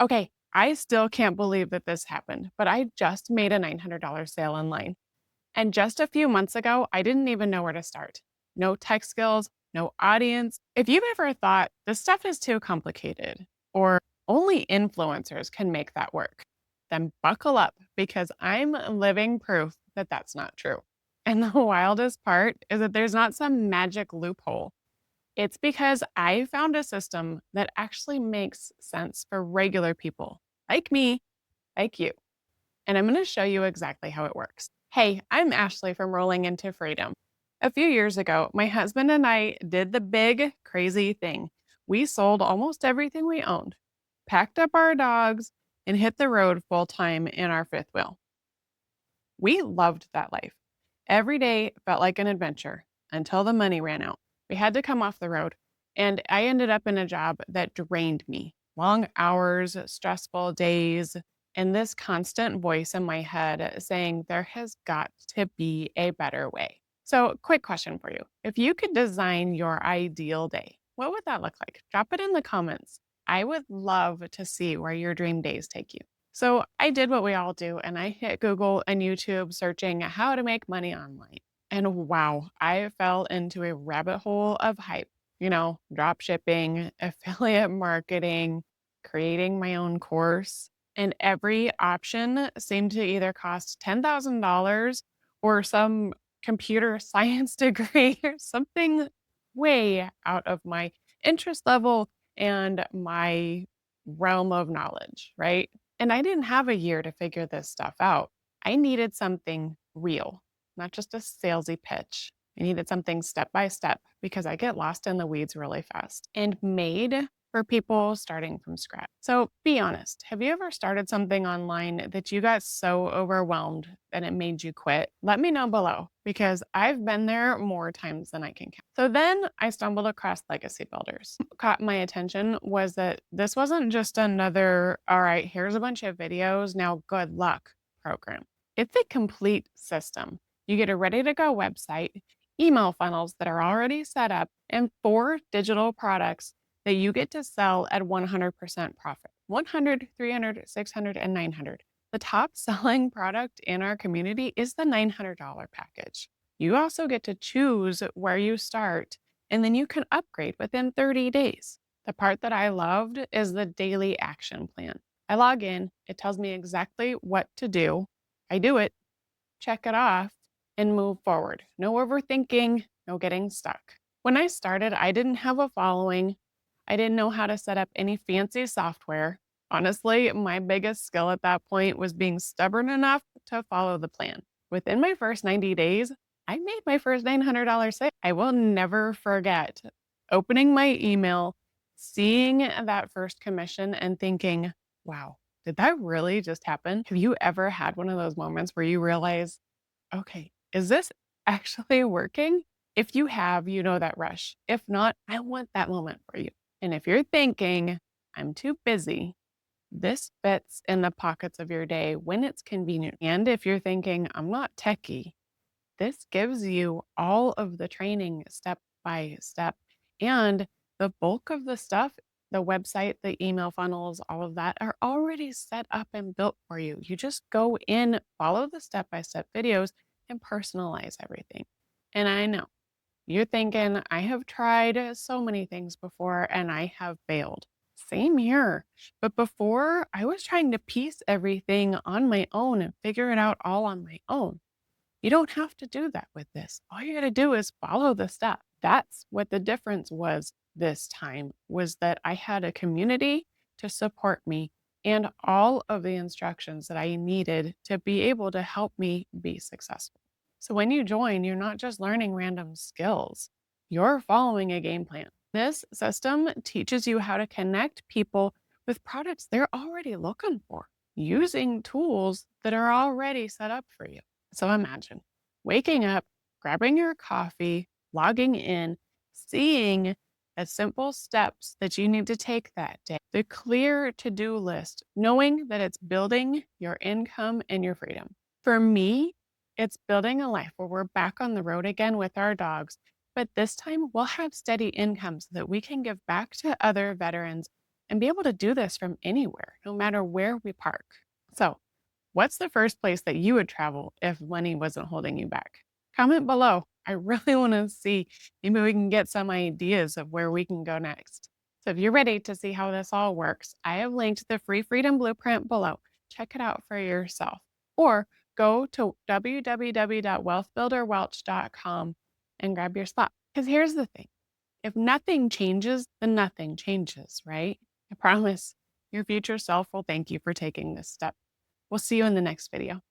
Okay, I still can't believe that this happened, but I just made a $900 sale online. And just a few months ago, I didn't even know where to start. No tech skills, no audience. If you've ever thought this stuff is too complicated or only influencers can make that work, then buckle up because I'm living proof that that's not true. And the wildest part is that there's not some magic loophole. It's because I found a system that actually makes sense for regular people like me, like you. And I'm going to show you exactly how it works. Hey, I'm Ashley from Rolling into Freedom. A few years ago, my husband and I did the big, crazy thing. We sold almost everything we owned, packed up our dogs, and hit the road full time in our fifth wheel. We loved that life. Every day felt like an adventure until the money ran out. We had to come off the road, and I ended up in a job that drained me. Long hours, stressful days, and this constant voice in my head saying there has got to be a better way. So, quick question for you. If you could design your ideal day, what would that look like? Drop it in the comments. I would love to see where your dream days take you. So I did what we all do and I hit Google and YouTube searching how to make money online. And wow, I fell into a rabbit hole of hype, drop shipping, affiliate marketing, creating my own course. And every option seemed to either cost $10,000 or some computer science degree or something way out of my interest level and my realm of knowledge, right? And I didn't have a year to figure this stuff out. I needed something real, not just a salesy pitch. I needed something step by step because I get lost in the weeds really fast and made for people starting from scratch. So be honest. Have you ever started something online that you got so overwhelmed that it made you quit? Let me know below because I've been there more times than I can count. So then I stumbled across Legacy Builders. What caught my attention was that this wasn't just another, all right, here's a bunch of videos, now good luck program. It's a complete system. You get a ready to go website, email funnels that are already set up, and 4 digital products that you get to sell at 100% profit. 100, 300, 600, and 900. The top selling product in our community is the $900 package. You also get to choose where you start, and then you can upgrade within 30 days. The part that I loved is the daily action plan. I log in, it tells me exactly what to do. I do it, check it off, and move forward. No overthinking, no getting stuck. When I started, I didn't have a following. I didn't know how to set up any fancy software. Honestly, my biggest skill at that point was being stubborn enough to follow the plan. Within my first 90 days, I made my first $900 sale. I will never forget opening my email, seeing that first commission, and thinking, wow, did that really just happen? Have you ever had one of those moments where you realize, okay, is this actually working? If you have, you know that rush. If not, I want that moment for you. And if you're thinking, I'm too busy, this fits in the pockets of your day when it's convenient. And if you're thinking, I'm not techy, this gives you all of the training step by step. And the bulk of the stuff, the website, the email funnels, all of that are already set up and built for you. You just go in, follow the step by step videos, and personalize everything. And I know you're thinking, I have tried so many things before and I have failed. Same here. But before, I was trying to piece everything on my own and figure it out all on my own. You don't have to do that with this. All you got to do is follow the steps. That's what the difference was this time, was that I had a community to support me and all of the instructions that I needed to be able to help me be successful. So when you join, you're not just learning random skills, you're following a game plan. This system teaches you how to connect people with products they're already looking for using tools that are already set up for you. So imagine waking up, grabbing your coffee, logging in, seeing the simple steps that you need to take that day, the clear to do list, knowing that it's building your income and your freedom. For me, it's building a life where we're back on the road again with our dogs, but this time we'll have steady income so that we can give back to other veterans and be able to do this from anywhere, no matter where we park. So, what's the first place that you would travel if money wasn't holding you back? Comment below. I really want to see. Maybe we can get some ideas of where we can go next. So, if you're ready to see how this all works, I have linked the free freedom blueprint below. Check it out for yourself. Or go to www.wealthbuilderwelch.com and grab your spot. Because here's the thing, if nothing changes, then nothing changes, right? I promise your future self will thank you for taking this step. We'll see you in the next video.